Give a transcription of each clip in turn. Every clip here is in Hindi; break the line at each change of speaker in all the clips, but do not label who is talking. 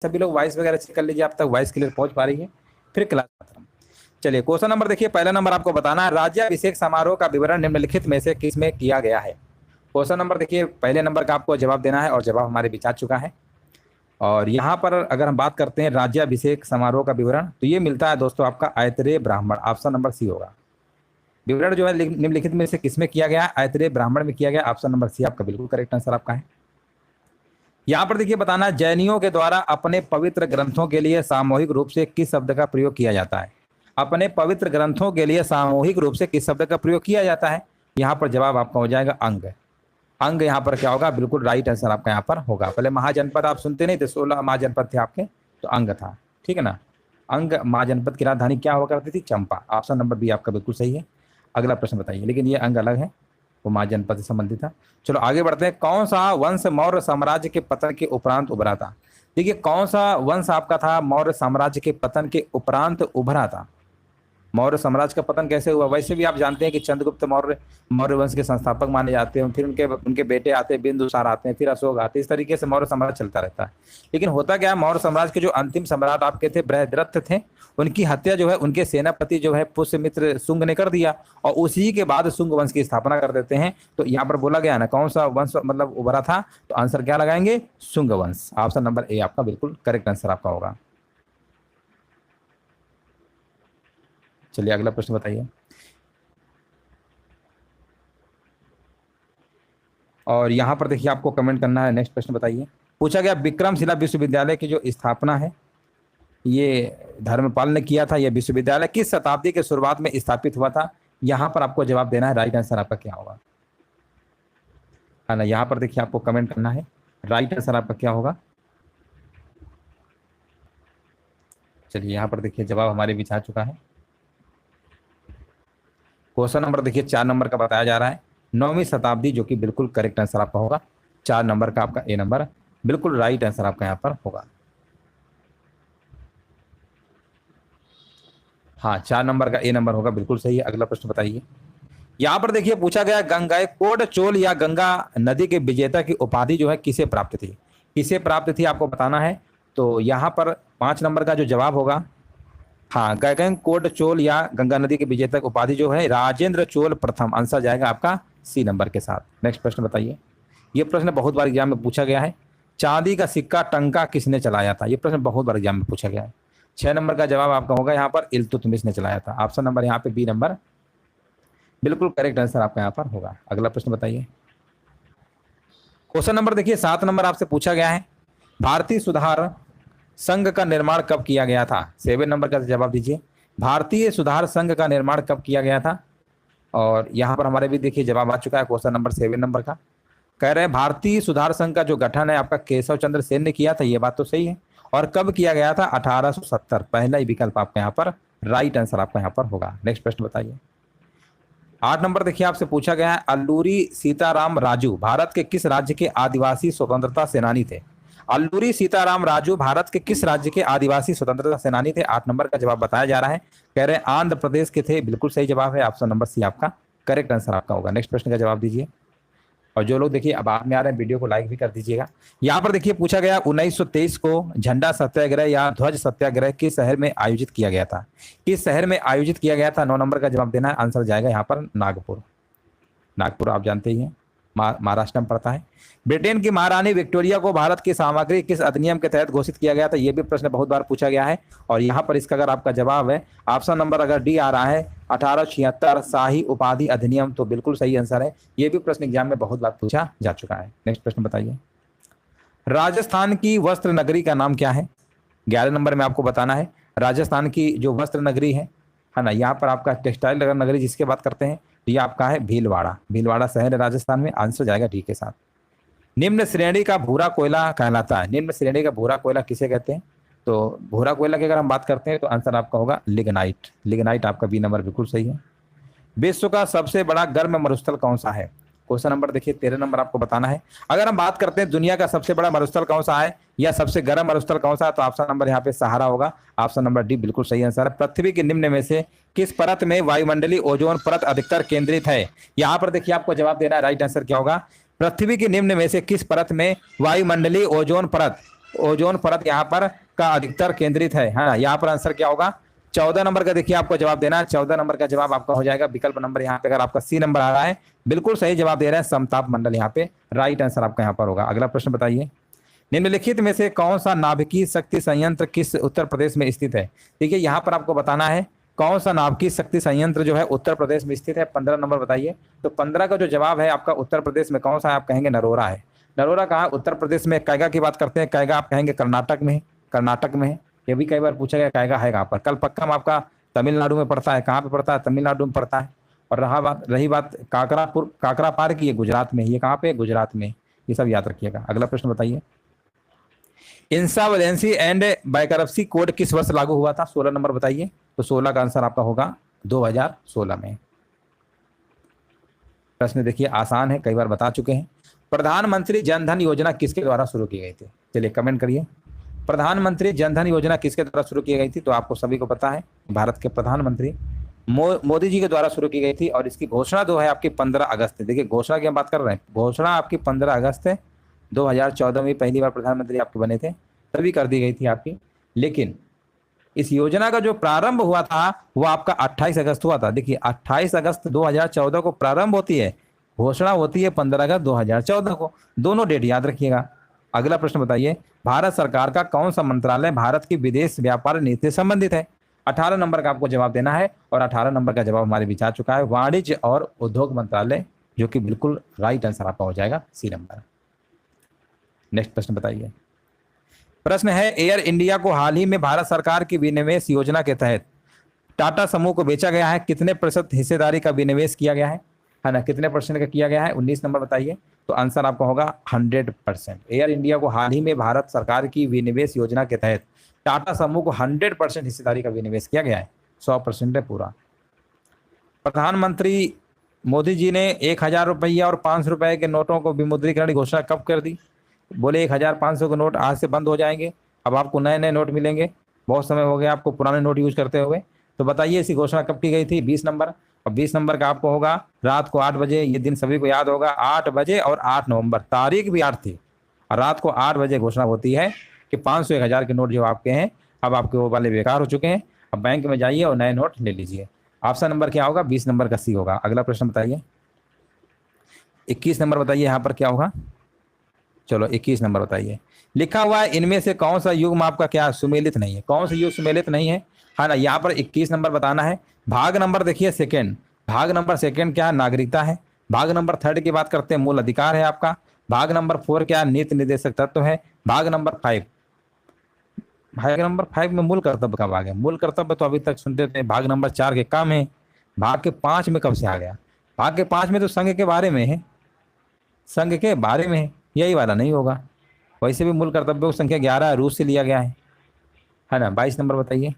सभी लोग वॉइस वगैरह चेक कर लीजिए, आप तक वॉइस क्लियर पहुंच पा रही है, फिर क्लास खत्म। चलिए क्वेश्चन नंबर देखिए, पहला नंबर आपको बताना है, राज्याभिषेक समारोह का विवरण निम्नलिखित में से किस में किया गया है। क्वेश्चन नंबर देखिए, पहले नंबर का आपको जवाब देना है और जवाब हमारे बीच आ चुका है। और यहाँ पर अगर हम बात करते हैं राज्याभिषेक समारोह का विवरण, तो ये मिलता है दोस्तों आपका ऐतरेय ब्राह्मण, ऑप्शन नंबर सी होगा। विवरण जो है निम्नलिखित में से किसमें किया गया है, ऐतरेय ब्राह्मण में किया गया, ऑप्शन नंबर सी आपका बिल्कुल करेक्ट आंसर आपका है। यहाँ पर देखिए बताना, जैनियों के द्वारा अपने पवित्र ग्रंथों के लिए सामूहिक रूप से किस शब्द का प्रयोग किया जाता है। अपने पवित्र ग्रंथों के लिए सामूहिक रूप से किस शब्द का प्रयोग किया जाता है। यहाँ पर जवाब आपका हो जाएगा अंग। अंग यहाँ पर क्या होगा, बिल्कुल राइट आंसर आपका यहाँ पर होगा। पहले महाजनपद आप सुनते नहीं थे, 16 महाजनपद थे आपके, तो अंग था, ठीक है ना। अंग महाजनपद की राजधानी क्या हुआ करती थी, चंपा। ऑप्शन नंबर बी आपका बिल्कुल सही है। अगला प्रश्न बताइए, लेकिन ये अंग अलग है, वो महाजनपद से संबंधित था। चलो आगे बढ़ते हैं। कौन सा वंश मौर्य साम्राज्य के पतन के उपरांत उभरा था। देखिए कौन सा वंश आपका था मौर्य साम्राज्य के पतन के उपरांत उभरा था। मौर्य साम्राज्य का पतन कैसे हुआ, वैसे भी आप जानते हैं कि चंद्रगुप्त मौर्य मौर्य वंश के संस्थापक माने जाते हैं, फिर उनके बेटे आते हैं, बिंदुसार आते हैं, फिर अशोक आते हैं, इस तरीके से मौर्य साम्राज्य चलता रहता है। लेकिन होता क्या है, मौर्य साम्राज्य के जो अंतिम सम्राट आपके थे बृहद्रथ थे, उनकी हत्या जो है उनके सेनापति जो है पुष्यमित्र शुंग ने कर दिया, और उसी के बाद शुंग वंश की स्थापना कर देते हैं। तो यहाँ पर बोला गया ना कौन सा वंश मतलब उभरा था, तो आंसर क्या लगाएंगे, शुंग वंश। ऑप्शन नंबर ए आपका बिल्कुल करेक्ट आंसर आपका होगा। चलिए अगला प्रश्न बताइए। और यहाँ पर देखिए आपको कमेंट करना है। नेक्स्ट प्रश्न बताइए। पूछा गया विक्रमशिला विश्वविद्यालय की जो स्थापना है ये धर्मपाल ने किया था। यह विश्वविद्यालय किस शताब्दी के शुरुआत में स्थापित हुआ था। यहाँ पर आपको जवाब देना है, राइट आंसर आपका क्या होगा, है ना। यहाँ पर देखिए आपको कमेंट करना है, राइट आंसर आपका क्या होगा। चलिए यहाँ पर देखिए जवाब हमारे बीच आ चुका है। क्वेश्चन नंबर देखिए 4 नंबर का बताया जा रहा है, 9वीं शताब्दी, जो कि बिल्कुल करेक्ट आंसर आपका होगा। 4 नंबर का आपका ए नंबर बिल्कुल राइट आंसर आपका यहाँ पर होगा। हाँ 4 नंबर का ए नंबर होगा, बिल्कुल सही है। अगला प्रश्न बताइए। यहाँ पर देखिए पूछा गया गंगाइकोंड चोल या गंगा नदी के विजेता की उपाधि जो है किसे प्राप्त थी। किसे प्राप्त थी आपको बताना है। तो यहाँ पर 5 नंबर का जो जवाब होगा, हाँ गंगाइकोंड चोल या गंगा नदी के विजेता की उपाधि जो है राजेंद्र चोल प्रथम। आंसर जाएगा आपका सी नंबर के साथ। नेक्स्ट प्रश्न बताइए। ये प्रश्न बहुत बार एग्जाम में पूछा गया है, चांदी का सिक्का टंका किसने चलाया था। ये प्रश्न बहुत बार एग्जाम में पूछा गया है। 6 नंबर का जवाब आपका होगा यहाँ पर इल्तुतमिश ने चलाया था। ऑप्शन नंबर यहाँ पे बी नंबर बिल्कुल करेक्ट आंसर आपका यहाँ पर होगा। अगला प्रश्न बताइए। क्वेश्चन नंबर देखिए 7 नंबर आपसे पूछा गया है, भारतीय सुधार संघ का निर्माण कब किया गया था। 7 नंबर का जवाब दीजिए, भारतीय सुधार संघ का निर्माण कब किया गया था। और यहाँ पर हमारे भी देखिए जवाब आ चुका है क्वेश्चन नंबर 7 नंबर का। कह रहे हैं भारतीय सुधार संघ का जो गठन है आपका केशव चंद्र सेन ने किया था। ये बात तो सही है। और कब किया गया था, 1870। पहला ही विकल्प आपका यहाँ पर राइट आंसर आपका यहाँ पर होगा। नेक्स्ट प्रश्न बताइए। 8 नंबर देखिए आपसे पूछा गया है, अल्लूरी सीताराम राजू भारत के किस राज्य के आदिवासी स्वतंत्रता सेनानी थे। अल्लूरी सीताराम राजू भारत के किस राज्य के आदिवासी स्वतंत्रता सेनानी थे। 8 नंबर का जवाब बताया जा रहा है, कह रहे हैं आंध्र प्रदेश के थे। बिल्कुल सही जवाब है, ऑप्शन नंबर सी आपका करेक्ट आंसर आपका होगा। नेक्स्ट प्रश्न का जवाब दीजिए। और जो लोग देखिए अब बाद में आ रहे हैं वीडियो को लाइक भी कर दीजिएगा। यहाँ पर देखिए पूछा गया 1923 को झंडा सत्याग्रह या ध्वज सत्याग्रह किस शहर में आयोजित किया गया था। किस शहर में आयोजित किया गया था। 9 नंबर का जवाब देना है, आंसर जाएगा यहाँ पर नागपुर। नागपुर आप जानते ही हैं, महाराष्ट्र में पड़ता है। ब्रिटेन की महारानी विक्टोरिया को भारत की सामग्री किस अधिनियम के तहत घोषित किया गया था। यह भी प्रश्न बहुत बार पूछा गया है। और यहाँ पर इसका अगर आपका जवाब है ऑप्शन नंबर अगर डी आ रहा है 1876 शाही उपाधि अधिनियम, तो बिल्कुल सही आंसर है। यह भी प्रश्न एग्जाम में बहुत बार पूछा जा चुका है। नेक्स्ट प्रश्न बताइए। राजस्थान की वस्त्र नगरी का नाम क्या है। 11 नंबर में आपको बताना है, राजस्थान की जो वस्त्र नगरी है ना, यहाँ पर आपका टेक्सटाइल नगरी जिसके बात करते हैं, ये आपका है भीलवाड़ा। भीलवाड़ा शहर है राजस्थान में। आंसर जाएगा डी के साथ। निम्न श्रेणी का भूरा कोयला कहलाता है। निम्न श्रेणी का भूरा कोयला किसे कहते हैं। तो भूरा कोयला की अगर हम बात करते हैं तो आंसर आपका होगा लिग्नाइट। लिग्नाइट आपका बी नंबर बिल्कुल सही है। विश्व का सबसे बड़ा गर्म मरुस्थल कौन सा है। क्वेश्चन नंबर देखिए 13 नंबर आपको बताना है। अगर हम बात करते हैं दुनिया का सबसे बड़ा मरुस्थल कौन सा है या सबसे गर्म मरुस्थल कौन सा है, तो ऑप्शन नंबर यहाँ पे सहारा होगा। ऑप्शन नंबर डी बिल्कुल सही आंसर है। पृथ्वी के निम्न में से किस परत में वायुमंडलीय ओजोन परत अधिकतर केंद्रित है। यहाँ पर देखिए आपको जवाब देना है, राइट आंसर क्या होगा। पृथ्वी के निम्न में से किस परत में वायुमंडलीय ओजोन परत ओजोन परत यहाँ पर का अधिकतर केंद्रित है ना। यहाँ पर आंसर क्या होगा? 14 नंबर का देखिए आपको जवाब देना है। 14 नंबर का जवाब आपका हो जाएगा विकल्प नंबर यहाँ पे, अगर आपका सी नंबर आ रहा है बिल्कुल सही जवाब दे रहे हैं, समताप मंडल यहाँ पे राइट आंसर आपका यहाँ पर होगा। अगला प्रश्न बताइए, निम्नलिखित में से कौन सा नाभिकीय शक्ति संयंत्र किस उत्तर प्रदेश में स्थित है? देखिए यहाँ पर आपको बताना है कौन सा नाभिकीय शक्ति संयंत्र जो है उत्तर प्रदेश में स्थित है। 15 नंबर बताइए। तो 15 का जो जवाब है आपका उत्तर प्रदेश में कौन सा है? आप कहेंगे नरोरा है। नरोरा कहाँ? उत्तर प्रदेश में। कैगा की बात करते हैं, कैगा आप कहेंगे कर्नाटक में है। कर्नाटक में है, ये भी कई बार पूछा गया कैगा है कहाँ पर। कल पक्कम आपका तमिलनाडु में पड़ता है। कहाँ पे पड़ता है? तमिलनाडु में पड़ता है। और रही बात काकरा पार की, ये गुजरात में। ये कहाँ पे? गुजरात में। ये सब याद रखिएगा। अगला प्रश्न बताइए, इंसॉल्वेंसी एंड बैंकरप्सी कोड किस वर्ष लागू हुआ था? 16 नंबर बताइए। तो 16 का आंसर आपका होगा 2016 में। प्रश्न देखिए आसान है, कई बार बता चुके हैं। प्रधानमंत्री जनधन योजना किसके द्वारा शुरू की गई थी? चलिए कमेंट करिए, प्रधानमंत्री जनधन योजना किसके द्वारा शुरू की गई थी? तो आपको सभी को पता है, भारत के प्रधानमंत्री मोदी जी के द्वारा शुरू की गई थी। और इसकी घोषणा जो है आपकी 15 अगस्त है। देखिए घोषणा की हम बात कर रहे हैं, घोषणा आपकी 15 अगस्त है 2014 में पहली बार प्रधानमंत्री आपके बने थे, तभी कर दी गई थी आपकी। लेकिन इस योजना का जो प्रारंभ हुआ था वो आपका 28 अगस्त हुआ था। देखिए 28 अगस्त 2014 को प्रारंभ होती है, घोषणा होती है 15 अगस्त 2014 को। दोनों डेट याद रखिएगा। अगला प्रश्न बताइए, भारत सरकार का कौन सा मंत्रालय भारत की विदेश व्यापार नीति से संबंधित है? 18 नंबर का आपको जवाब देना है। और 18 नंबर का जवाब हमारे बीच आ चुका है, वाणिज्य और उद्योग मंत्रालय, जो कि बिल्कुल राइट आंसर आपका हो जाएगा सी नंबर। नेक्स्ट प्रश्न बताइए, प्रश्न है एयर इंडिया को हाल ही में भारत सरकार की विनिवेश योजना के तहत टाटा समूह को बेचा गया है। कितने प्रतिशत हिस्सेदारी का विनिवेश किया गया है ना? कितने परसेंट का किया गया है? 19 नंबर बताइए। तो आंसर आपका होगा 100%। एयर इंडिया को हाल ही में भारत सरकार की विनिवेश योजना के तहत टाटा समूह को 100% हिस्सेदारी का विनिवेश किया गया है। 100% है पूरा। प्रधानमंत्री मोदी जी ने 1000 रुपया और 500 रुपए के नोटों को विमुद्रीकरण की घोषणा कब कर दी? बोले 1500 के नोट आज से बंद हो जाएंगे, अब आपको नए नए नोट मिलेंगे। बहुत समय हो गया आपको पुराने नोट यूज करते हुए। तो बताइए इसकी घोषणा कब की गई थी? 20 नंबर। और 20 नंबर का आपको होगा रात को 8 बजे। ये दिन सभी को याद होगा, 8 बजे और 8 नवंबर, तारीख भी 8 थी। और रात को 8 बजे घोषणा होती है कि 500 1000 के नोट जो आपके हैं अब आपके वो वाले बेकार हो चुके हैं, अब बैंक में जाइए और नए नोट ले लीजिए। ऑप्शन नंबर क्या होगा? 20 नंबर का सी होगा। अगला प्रश्न बताइए, 21 नंबर बताइए यहाँ पर क्या होगा? चलो 21 नंबर बताइए। लिखा हुआ है इनमें से कौन सा युग्म आपका क्या सुमेलित नहीं है? कौन सा युग सुमेलित नहीं है ना? यहाँ पर 21 नंबर बताना है। भाग नंबर देखिए सेकंड, भाग नंबर सेकंड क्या है? नागरिकता है। भाग नंबर 3 की बात करते हैं, मूल अधिकार है आपका। भाग नंबर 4 क्या है? नीति निर्देशक तत्व है। भाग नंबर 5 में मूल कर्तव्य का भाग है। मूल कर्तव्य तो अभी तक सुनते थे। भाग नंबर 4 के काम है। भाग के 5 में कब से आ गया? भाग के 5 में तो संघ के बारे में है, संघ के बारे में है, यही वाला नहीं होगा। वैसे भी मूल कर्तव्यों की संख्या 11 है, रूस से लिया गया है ना। 22 नंबर बताइए।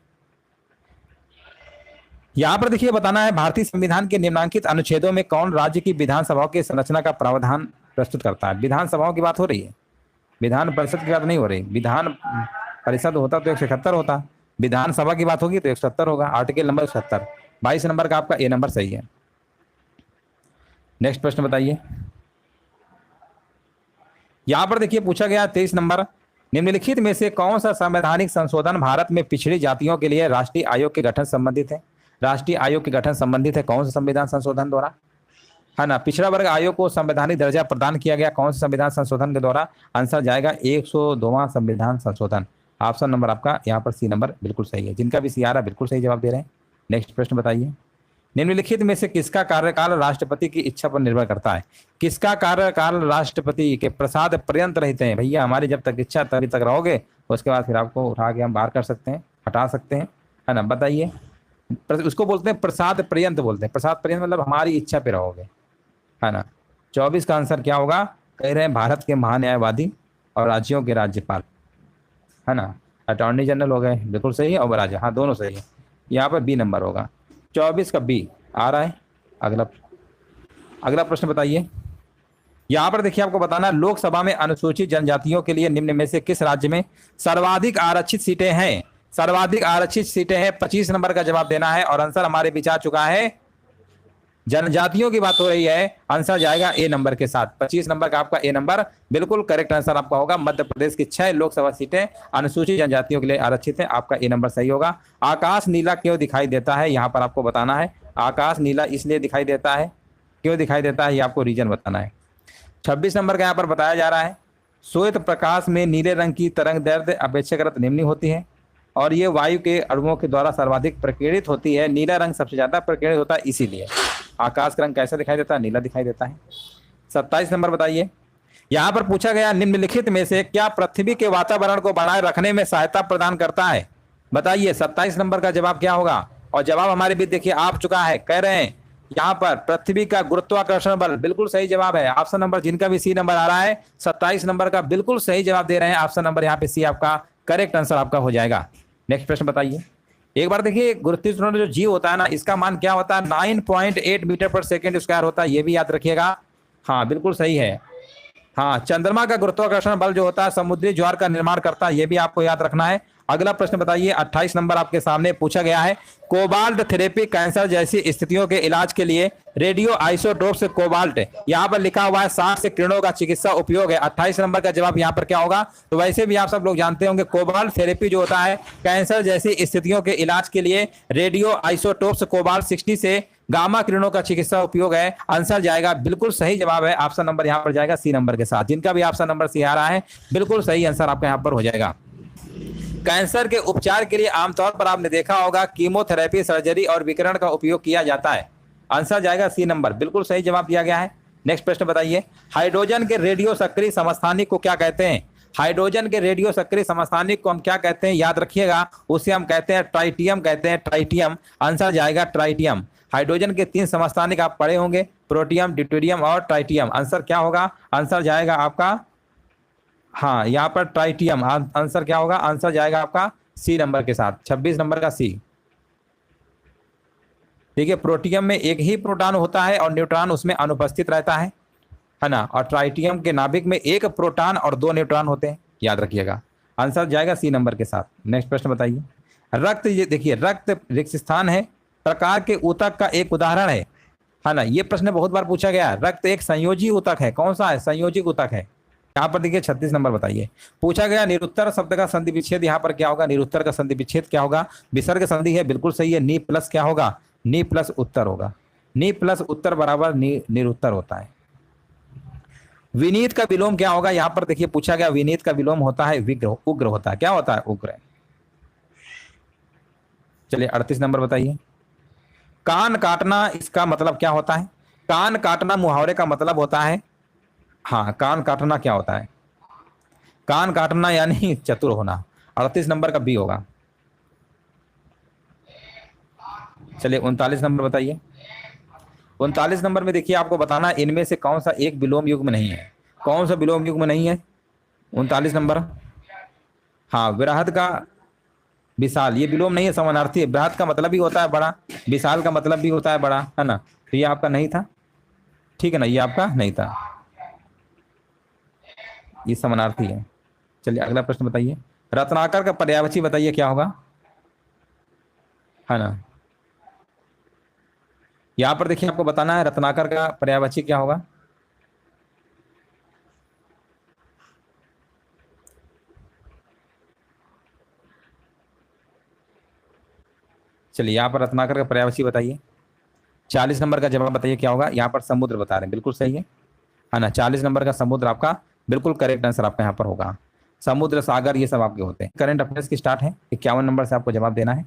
यहाँ पर देखिए बताना है भारतीय संविधान के निम्नलिखित अनुच्छेदों में कौन राज्य की विधानसभाओं की संरचना का प्रावधान प्रस्तुत करता है? विधानसभाओं की बात हो रही है, विधान परिषद की बात नहीं हो रही। विधान परिषद होता तो 171 होता, विधानसभा की बात होगी तो 170 होगा। Article number 170। 22 नंबर का आपका ए नंबर सही है। नेक्स्ट प्रश्न बताइए, यहां पर देखिए पूछा गया 23 नंबर, निम्नलिखित में से कौन सा संवैधानिक संशोधन भारत में पिछड़ी जातियों के लिए राष्ट्रीय आयोग के गठन संबंधित है? राष्ट्रीय आयोग के गठन संबंधित है कौन सा संविधान संशोधन द्वारा? है ना। पिछड़ा वर्ग आयोग को संवैधानिक दर्जा प्रदान किया गया कौन सा संविधान संशोधन के द्वारा? आंसर जाएगा 102वां संविधान संशोधन। ऑप्शन नंबर आपका यहाँ पर सी नंबर बिल्कुल सही है। जिनका भी सी आ रहा है बिल्कुल सही जवाब दे रहे हैं। नेक्स्ट प्रश्न बताइए, निम्नलिखित में से किसका कार्यकाल राष्ट्रपति की इच्छा पर निर्भर करता है? किसका कार्यकाल राष्ट्रपति के प्रसाद पर्यंत रहते हैं? भैया हमारी जब तक इच्छा तभी तक रहोगे, उसके बाद फिर आपको उठा के हम बाहर कर सकते हैं, हटा सकते हैं, है ना। बताइए, उसको बोलते हैं प्रसाद पर्यंत बोलते हैं। प्रसाद पर्यंत मतलब हमारी इच्छा पे रहोगे, है ना। 24 का आंसर क्या होगा? कह रहे हैं भारत के महान्यायवादी और राज्यों के राज्यपाल, है ना। अटॉर्नी जनरल हो गए, बिल्कुल सही है, और राजा, हाँ दोनों सही है। यहाँ पर बी नंबर होगा। 24 का बी आ रहा है। अगला प्रश्न बताइए, यहाँ पर देखिए आपको बताना है लोकसभा में अनुसूचित जनजातियों के लिए निम्न में से किस राज्य में सर्वाधिक आरक्षित सीटें हैं? सर्वाधिक आरक्षित सीटें हैं, 25 नंबर का जवाब देना है। और आंसर हमारे बीच आ चुका है जनजातियों की बात हो रही है, आंसर जाएगा ए नंबर के साथ। 25 नंबर का आपका ए नंबर बिल्कुल करेक्ट आंसर आपका होगा। मध्य प्रदेश की 6 लोकसभा सीटें अनुसूचित जनजातियों के लिए आरक्षित है, आपका ए नंबर सही होगा। आकाश नीला क्यों दिखाई देता है, यहाँ पर आपको बताना है। आकाश नीला इसलिए दिखाई देता है, क्यों दिखाई देता है, ये आपको रीजन बताना है। 26 नंबर का यहाँ पर बताया जा रहा है, श्वेत प्रकाश में नीले रंग की तरंग दैर्ध्य अपेक्षाकृत निम्न होती है और ये वायु के अणुओं के द्वारा सर्वाधिक प्रकीर्णित होती है। नीला रंग सबसे ज्यादा प्रकीर्णित होता है, इसीलिए आकाश का रंग कैसा दिखाई देता है, नीला दिखाई देता है। 27 नंबर बताइए, यहाँ पर पूछा गया निम्नलिखित में से क्या पृथ्वी के वातावरण को बनाए रखने में सहायता प्रदान करता है, बताइए। 27 नंबर का जवाब क्या होगा, और जवाब हमारे भी देखिए आ चुका है, कह रहे हैं यहाँ पर पृथ्वी का गुरुत्वाकर्षण बल, बिल्कुल सही जवाब है। ऑप्शन नंबर जिनका भी सी नंबर आ रहा है 27 नंबर का बिल्कुल सही जवाब दे रहे हैं। ऑप्शन नंबर यहाँ पे सी आपका करेक्ट आंसर आपका हो जाएगा। नेक्स्ट प्रश्न बताइए, एक बार देखिए गुरुत्वाकर्षण जो जी होता है ना, इसका मान क्या होता है, 9.8 मीटर पर सेकेंड स्क्वायर होता है, ये भी याद रखिएगा। हाँ बिल्कुल सही है। हाँ, चंद्रमा का गुरुत्वाकर्षण बल जो होता है समुद्री ज्वार का निर्माण करता है, ये भी आपको याद रखना है। अगला प्रश्न बताइए, 28 नंबर आपके सामने पूछा गया है, कोबाल्ट थेरेपी कैंसर जैसी स्थितियों के इलाज के लिए रेडियो आइसोटोप से कोबाल्ट, यहाँ पर लिखा हुआ है 60 से किरणों का चिकित्सा उपयोग है। 28 नंबर का जवाब यहाँ पर क्या होगा, तो वैसे भी आप सब लोग जानते होंगे कोबाल्ट थेरेपी जो होता है कैंसर जैसी स्थितियों के इलाज के लिए रेडियो आइसोटोप से कोबाल्ट 60 से गामा किरणों का चिकित्सा उपयोग है। आंसर जाएगा बिल्कुल सही जवाब है, ऑप्शन नंबर यहाँ पर जाएगा सी नंबर के साथ। जिनका भी ऑप्शन नंबर सी आ रहा है बिल्कुल सही आंसर आपका यहाँ पर हो जाएगा। कैंसर के उपचार के लिए आमतौर पर आपने देखा होगा कीमोथेरेपी, सर्जरी और विकिरण का उपयोग किया जाता है। आंसर जाएगा सी नंबर, बिल्कुल सही जवाब दिया गया है। नेक्स्ट प्रश्न बताइए, हाइड्रोजन के रेडियो सक्रिय समस्थानिक को क्या कहते हैं, हाइड्रोजन के रेडियो सक्रिय समस्थानिक को हम क्या कहते हैं, याद रखिएगा, उसे हम कहते हैं ट्राइटियम कहते हैं, ट्राइटियम। आंसर जाएगा ट्राइटियम। हाइड्रोजन के 3 समस्थानिक आप पढ़े होंगे, प्रोटियम, ड्यूटेरियम और ट्राइटियम। आंसर क्या होगा, आंसर जाएगा आपका, हाँ यहाँ पर ट्राइटियम। आंसर क्या होगा, आंसर जाएगा आपका सी नंबर के साथ, 26 नंबर का सी। ठीक है, प्रोटियम में एक ही प्रोटॉन होता है और न्यूट्रॉन उसमें अनुपस्थित रहता है ना, और ट्राइटियम के नाभिक में एक प्रोटॉन और 2 न्यूट्रॉन होते हैं, याद रखिएगा। आंसर जाएगा सी नंबर के साथ। नेक्स्ट प्रश्न बताइए, रक्त, ये देखिए रक्त रिक्त स्थान है, प्रकार के ऊतक का एक उदाहरण है ना, ये प्रश्न बहुत बार पूछा गया। रक्त एक संयोजी ऊतक है, कौन सा है, संयोजी ऊतक है। यहाँ पर देखिए 36 नंबर बताइए, पूछा गया निरुत्तर शब्द का संधि विच्छेद यहाँ पर क्या होगा, निरुत्तर का संधि विच्छेद क्या होगा, विसर्ग संधि है, बिल्कुल सही है। नी प्लस क्या होगा, नी प्लस उत्तर होगा, नी प्लस उत्तर बराबर निरुत्तर होता है। विनीत का विलोम क्या होगा, यहाँ पर देखिए पूछा गया, विनीत का विलोम होता है विग्र, उग्र होता है, क्या होता है, उग्र। चलिए 38 नंबर बताइए, कान काटना इसका मतलब क्या होता है, कान काटना मुहावरे का मतलब होता है, हाँ कान काटना क्या होता है, कान काटना यानी चतुर होना। 38 नंबर का बी होगा। चलिए 39 नंबर बताइए, 39 नंबर में देखिए आपको बताना इनमें से कौन सा एक विलोम युग्म नहीं है, कौन सा विलोम युग्म नहीं है। 39 नंबर, हाँ बृहद का विशाल, ये विलोम नहीं है, समानार्थी है। बृहद का मतलब भी होता है बड़ा, विशाल का मतलब भी होता है बड़ा, है ना, तो ये आपका नहीं था, ठीक है ना, ये आपका नहीं था, ये समानार्थी है। चलिए अगला प्रश्न बताइए, रत्नाकर का पर्यायवाची बताइए क्या होगा, है ना, यहां पर देखिए आपको बताना है रत्नाकर का पर्यायवाची क्या होगा। चलिए यहाँ पर रत्नाकर का पर्यायवाची बताइए। 40 नंबर का जवाब बताइए क्या होगा, यहाँ पर समुद्र बता रहे हैं, बिल्कुल सही है ना। 40 नंबर का समुद्र आपका बिल्कुल करेक्ट आंसर आपका यहाँ पर होगा। समुद्र, सागर ये सब आपके होते हैं। करंट अफेयर्स की स्टार्ट है, 51 नंबर से आपको जवाब देना है।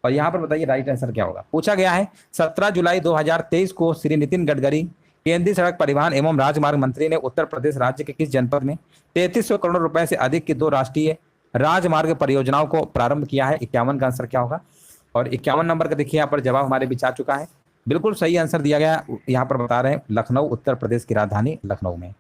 और यहाँ पर बताइए राइट आंसर क्या होगा। पूछा गया है 17 जुलाई 2023 को श्री नितिन गडकरी केंद्रीय सड़क परिवहन एवं राजमार्ग मंत्री ने उत्तर प्रदेश राज्य के किस जनपद में 3300 करोड़ रुपए से अधिक की 2 राष्ट्रीय राजमार्ग परियोजनाओं को प्रारंभ किया है। 51 का आंसर क्या होगा। और 51 नंबर का देखिए यहाँ पर जवाब हमारे बीच आ चुका है, बिल्कुल सही आंसर दिया गया। यहाँ पर बता रहे हैं लखनऊ, उत्तर प्रदेश की राजधानी लखनऊ में।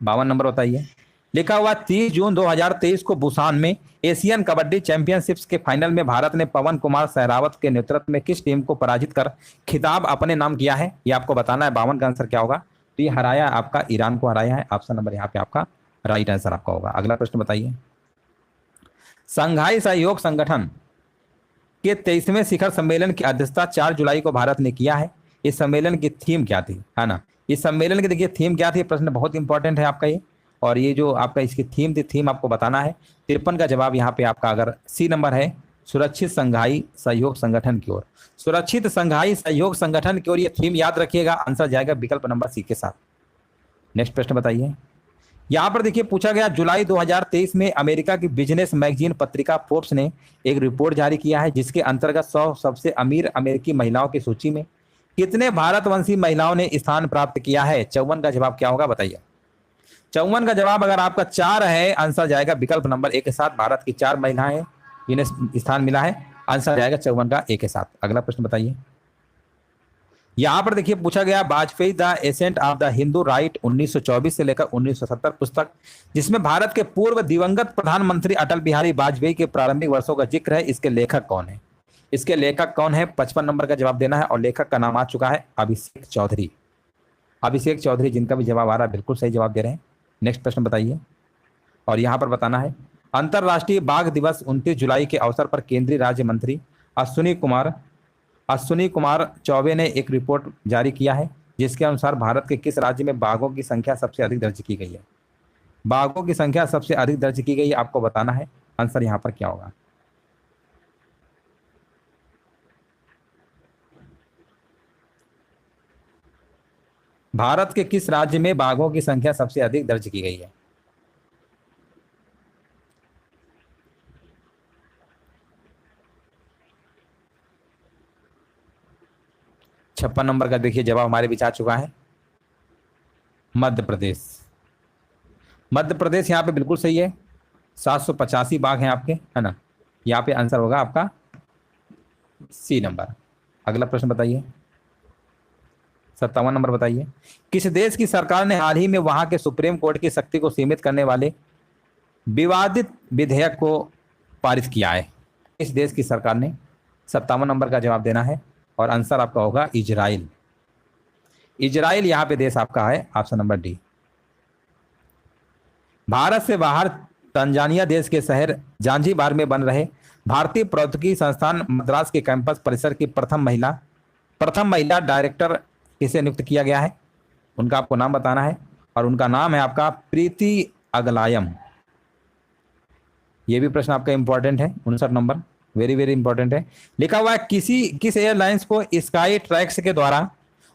52 नंबर बताइए, लिखा हुआ 30 जून 2023 को बुसान में एशियन कबड्डी चैंपियनशिप्स के फाइनल में भारत ने पवन कुमार सहरावत के नेतृत्व में किस टीम को पराजित कर खिताब अपने नाम किया है, ये आपको बताना है। 52 का आंसर क्या होगा। तो ये हराया आपका, ईरान को हराया है। ऑप्शन नंबर यहाँ पे आपका राइट आंसर आपका होगा। अगला प्रश्न बताइए, संघाई सहयोग संगठन के 23वें शिखर सम्मेलन की अध्यक्षता 4 जुलाई को भारत ने किया है। इस सम्मेलन की थीम क्या थी, है ना। इस सम्मेलन की देखिए थीम क्या थी, प्रश्न बहुत इंपॉर्टेंट है आपका ये। और ये जो आपका इसकी थीम थी, थीम आपको बताना है। 53 का जवाब यहाँ पे आपका अगर सी नंबर है, सुरक्षित संघाई सहयोग संगठन की ओर। सुरक्षित संघाई सहयोग संगठन की ओर ये थीम याद रखिएगा, आंसर जाएगा विकल्प नंबर सी के साथ। नेक्स्ट प्रश्न बताइए। यहां पर देखिए पूछा गया, जुलाई 2023 में अमेरिका की बिजनेस मैगजीन पत्रिका फोर्ब्स ने एक रिपोर्ट जारी किया है, जिसके अंतर्गत 100 सबसे अमीर अमेरिकी महिलाओं की सूची में कितने भारतवंशी महिलाओं ने स्थान प्राप्त किया है। 54 का जवाब क्या होगा बताइए। 54 का जवाब अगर आपका 4 है, आंसर जाएगा विकल्प नंबर ए के साथ। भारत की 4 महिलाएं जिन्हें स्थान मिला है, आंसर जाएगा 54 का ए के साथ। अगला प्रश्न बताइए। यहां पर देखिए पूछा गया, Vajpayee the ascent of the Hindu right 1924 से लेकर 1970 पुस्तक, जिसमें भारत के पूर्व दिवंगत प्रधानमंत्री अटल बिहारी वाजपेयी के प्रारंभिक वर्षों का जिक्र है, इसके लेखक कौन है। इसके लेखक कौन है, 55 नंबर का जवाब देना है। और लेखक का नाम आ चुका है अभिषेक चौधरी। अभिषेक चौधरी, जिनका भी जवाब आ रहा है बिल्कुल सही जवाब दे रहे हैं। नेक्स्ट प्रश्न बताइए। और यहां पर बताना है, अंतर्राष्ट्रीय बाघ दिवस 29 जुलाई के अवसर पर केंद्रीय राज्य मंत्री अश्विनी कुमार चौबे ने एक रिपोर्ट जारी किया है, जिसके अनुसार भारत के किस राज्य में बाघों की संख्या सबसे अधिक दर्ज की गई है। बाघों की संख्या सबसे अधिक दर्ज की गई है, आपको बताना है। आंसर यहां पर क्या होगा। भारत के किस राज्य में बाघों की संख्या सबसे अधिक दर्ज की गई है। छप्पन नंबर का देखिए जवाब हमारे बीच आ चुका है, मध्य प्रदेश। मध्य प्रदेश यहाँ पे बिल्कुल सही है। 785 बाघ हैं आपके, है ना। यहाँ पे आंसर होगा आपका सी नंबर। अगला प्रश्न बताइए। 57 नंबर बताइए। किस देश की सरकार ने हाल ही में वहां के सुप्रीम कोर्ट की शक्ति को सीमित करने वाले विवादित विधेयक को पारित किया है। किस देश की सरकार ने, 57 नंबर का जवाब देना है। और आंसर आपका होगा इजराइल। इजराइल यहाँ पे देश आपका है, ऑप्शन नंबर डी। भारत से बाहर तंजानिया देश के शहर जांजीबार में बन रहे भारतीय प्रौद्योगिकी संस्थान मद्रास के कैंपस परिसर की प्रथम महिला डायरेक्टर किसे नियुक्त किया गया है, उनका आपको नाम बताना है। और उनका नाम है आपका प्रीति अगलायम। यह भी प्रश्न आपका इंपॉर्टेंट है, 59 नंबर, वेरी वेरी इंपॉर्टेंट है। लिखा हुआ है, किस एयरलाइंस को स्काई ट्रैक्स के द्वारा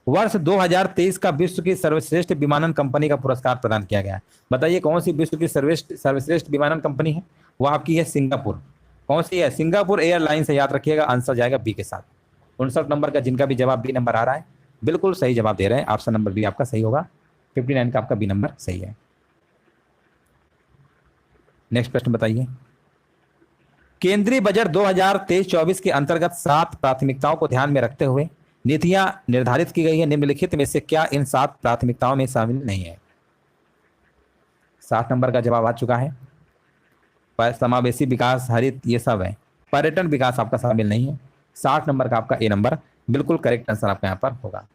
वर्ष 2023 का विश्व की सर्वश्रेष्ठ विमानन कंपनी का पुरस्कार प्रदान किया गया है। बताइए कौन सी विश्व की सर्वश्रेष्ठ विमानन कंपनी है। वो आपकी है सिंगापुर। कौन सी है, सिंगापुर एयरलाइंस से, याद रखिएगा। आंसर जाएगा बी के साथ। 59 नंबर का जिनका भी जवाब बी नंबर आ रहा है, बिल्कुल सही जवाब दे रहे हैं। ऑप्शन नंबर बी आपका सही होगा। 59 का आपका बी नंबर सही है। नेक्स्ट प्रश्न बताइए। केंद्रीय बजट 2023-24 के अंतर्गत 7 प्राथमिकताओं को ध्यान में रखते हुए नीतियां निर्धारित की गई है। निम्नलिखित में से क्या इन 7 प्राथमिकताओं में शामिल नहीं है। 60 नंबर का जवाब आ चुका है। समावेशी विकास, हरित, ये सब है। पर्यटन विकास आपका शामिल नहीं है। 60 नंबर का आपका ए नंबर बिल्कुल करेक्ट आंसर आपका यहाँ पर होगा।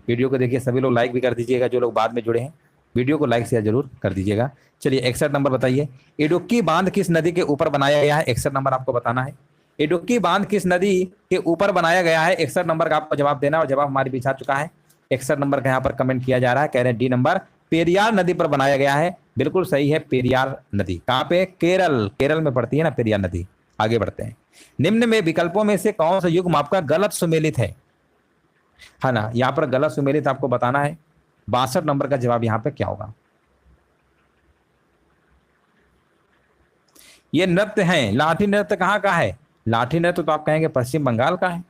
वीडियो को देखिए सभी लोग लाइक भी कर दीजिएगा, जो लोग बाद में जुड़े हैं वीडियो को लाइक शेयर जरूर कर दीजिएगा। चलिए 61 नंबर बताइए। इडुक्की बांध किस नदी के ऊपर बनाया गया है। 61 नंबर आपको बताना है। इडुक्की बांध किस नदी के ऊपर बनाया गया है। 61 नंबर का आपको जवाब देना, और जवाब हमारे बीच आ चुका है। 61 नंबर का यहाँ पर कमेंट किया जा रहा है, कह रहे हैं डी नंबर, पेरियार नदी पर बनाया गया है। बिल्कुल सही है, पेरियार नदी कहाँ पे, केरल में पड़ती है ना पेरियार नदी। आगे बढ़ते हैं। निम्न में विकल्पों में से कौन सा युग्म आपका गलत सुमेलित है ना। यहाँ पर गलत सुमेलित आपको बताना है। 62 नंबर का जवाब यहाँ पे क्या होगा। ये नृत्य है, लाठी नृत्य कहाँ का है। लाठी नृत्य तो आप कहेंगे पश्चिम बंगाल का है।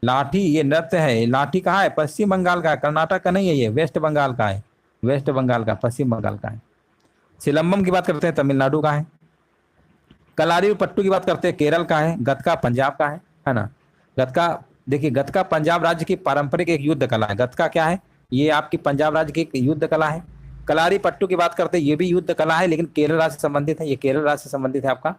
लाठी ये नृत्य है, लाठी कहाँ है, पश्चिम बंगाल का है, कर्नाटक का नहीं है, ये वेस्ट बंगाल का है। वेस्ट बंगाल का, पश्चिम बंगाल का है। सिलंबम की बात करते हैं, तमिलनाडु का है। कलारी पट्टू की बात करते हैं, केरल का है। गतका पंजाब का है ना। गतका देखिए, गतका पंजाब राज्य की पारंपरिक एक युद्ध कला है। गतका क्या है, ये आपकी पंजाब राज्य की एक युद्ध कला है। कलारी पट्टू की बात करते हैं, ये भी युद्ध कला है, लेकिन केरल राज्य से संबंधित है। ये केरल राज्य से संबंधित है आपका,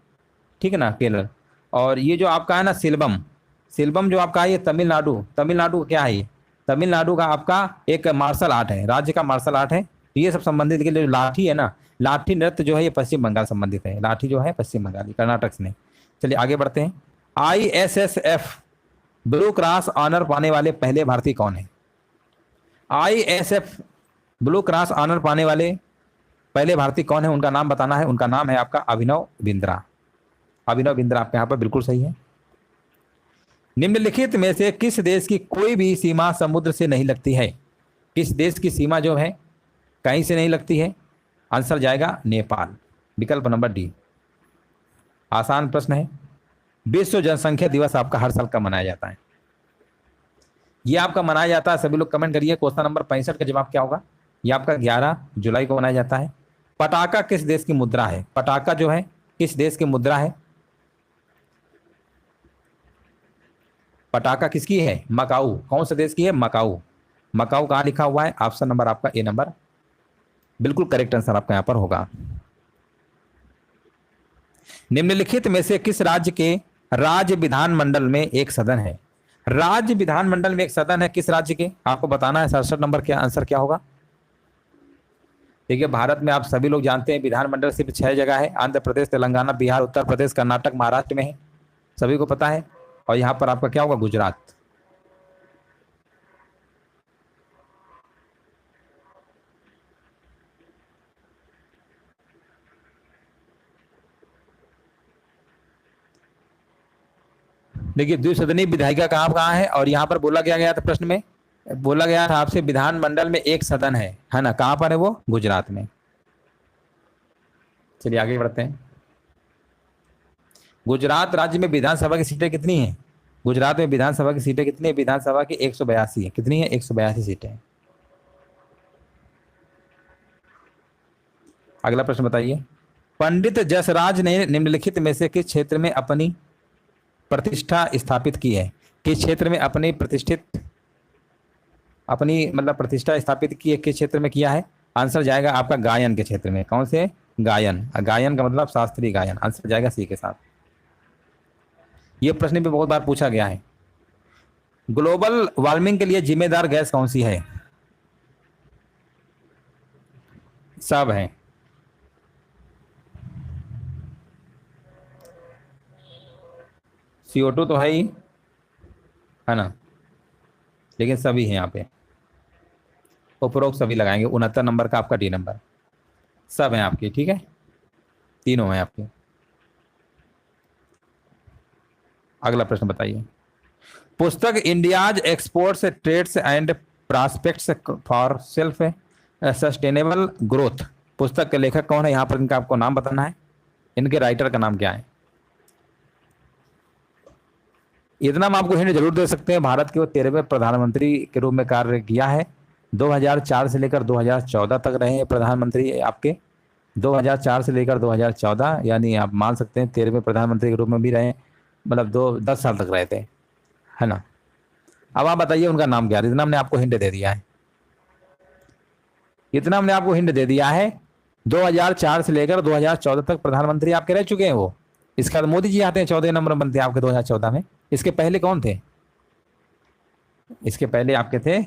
ठीक है ना, केरल। और ये जो आपका है ना सिलबम जो आपका है, ये तमिलनाडु क्या है, ये तमिलनाडु का आपका एक मार्शल आर्ट है, राज्य का मार्शल आर्ट है। तो ये सब संबंधित, लेकिन जो लाठी है ना, लाठी नृत्य जो है ये पश्चिम बंगाल संबंधित है। लाठी जो है पश्चिम बंगाल, कर्नाटक से नहीं। चलिए आगे बढ़ते हैं। ISSF ब्लू क्रॉस ऑनर पाने वाले पहले भारतीय कौन है? ISF ब्लू क्रॉस ऑनर पाने वाले पहले भारतीय कौन है, उनका नाम बताना है। उनका नाम है आपका अभिनव बिंद्रा। अभिनव बिंद्रा आपके यहाँ पर बिल्कुल सही है। निम्नलिखित में से किस देश की कोई भी सीमा समुद्र से नहीं लगती है? किस देश की सीमा जो है कहीं से नहीं लगती है? आंसर जाएगा नेपाल, विकल्प नंबर डी। आसान प्रश्न है। विश्व जनसंख्या दिवस आपका हर साल कब मनाया जाता है? ये आपका मनाया जाता है, सभी लोग कमेंट करिए। क्वेश्चन नंबर 65 का जवाब क्या होगा? ये आपका 11 जुलाई को मनाया जाता है। पटाखा किस देश की मुद्रा है? पटाखा जो है किस देश की मुद्रा है? पटाखा किसकी है? मकाऊ। कौन से देश की है? मकाऊ। मकाऊ कहाँ लिखा हुआ है? ऑप्शन नंबर आपका ए नंबर बिल्कुल करेक्ट आंसर आपका यहां पर होगा। निम्नलिखित में से किस राज्य के राज्य विधानमंडल में एक सदन है? राज्य विधानमंडल में एक सदन है, किस राज्य के? आपको बताना है। 67 नंबर का आंसर क्या होगा? देखिए, भारत में आप सभी लोग जानते हैं विधानमंडल सिर्फ 6 जगह है। आंध्र प्रदेश, तेलंगाना, बिहार, उत्तर प्रदेश, कर्नाटक, महाराष्ट्र में है, सभी को पता है। और यहां पर आपका क्या होगा? गुजरात। देखिए, द्विसदनीय विधायिका कहाँ है? और यहाँ पर बोला गया था, प्रश्न में बोला गया था आपसे विधानमंडल में एक सदन है ना? कहाँ पर है वो? गुजरात में। चलिए आगे बढ़ते हैं। गुजरात राज्य में विधानसभा की सीटें कितनी हैं? गुजरात में विधानसभा की सीटें कितनी है? विधानसभा की 182 है। कितनी है? 182 सीटें। अगला प्रश्न बताइए। पंडित जसराज ने निम्नलिखित में से किस क्षेत्र में अपनी प्रतिष्ठा स्थापित की है? किस क्षेत्र में अपनी प्रतिष्ठा स्थापित की है? किस क्षेत्र में किया है? आंसर जाएगा आपका गायन के क्षेत्र में। कौन से? गायन। गायन का मतलब शास्त्रीय गायन। आंसर जाएगा सी के साथ। यह प्रश्न भी बहुत बार पूछा गया है। ग्लोबल वार्मिंग के लिए जिम्मेदार गैस कौन सी है? सब है। CO2 तो है ही, है ना, लेकिन सभी हैं यहाँ पे। उपरोक्त सभी लगाएंगे। 69 नंबर का आपका डी नंबर। सब हैं आपके, ठीक है, तीनों हैं आपके। अगला प्रश्न बताइए। पुस्तक India's exports trades and prospects for self sustainable growth, पुस्तक के लेखक कौन है? यहाँ पर इनका आपको नाम बताना है। इनके राइटर का नाम क्या है? इतना हम आपको हिंट जरूर दे सकते हैं। भारत के वो 13वें प्रधानमंत्री के रूप में कार्य किया है। 2004 से लेकर 2014 तक रहे हैं प्रधानमंत्री आपके। 2004 से लेकर 2014, यानी आप मान सकते हैं 13वें प्रधानमंत्री के रूप में भी रहे, मतलब 10 साल तक रहे थे, है ना। अब आप बताइए उनका नाम क्या है? इतना हमने आपको हिंट दे दिया है। इतना हमने आपको हिंट दे दिया है। 2004 से लेकर 2014 तक प्रधानमंत्री आपके रह चुके हैं वो। इसके बाद मोदी जी आते हैं, 14 नंबर बनते हैं आपके 2014 में। इसके पहले कौन थे? इसके पहले आपके थे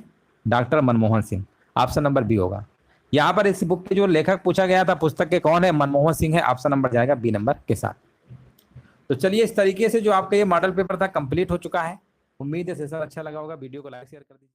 doctor Manmohan Singh. Option number B होगा। यहाँ पर इस बुक के जो लेखक पूछा गया था पुस्तक के कौन है? मनमोहन सिंह है। ऑप्शन नंबर जाएगा बी नंबर के साथ। तो चलिए, इस तरीके से जो आपका ये मॉडल पेपर था कंप्लीट हो चुका है। उम्मीद है सेशन अच्छा लगा होगा। वीडियो को लाइक शेयर कर दीजिए।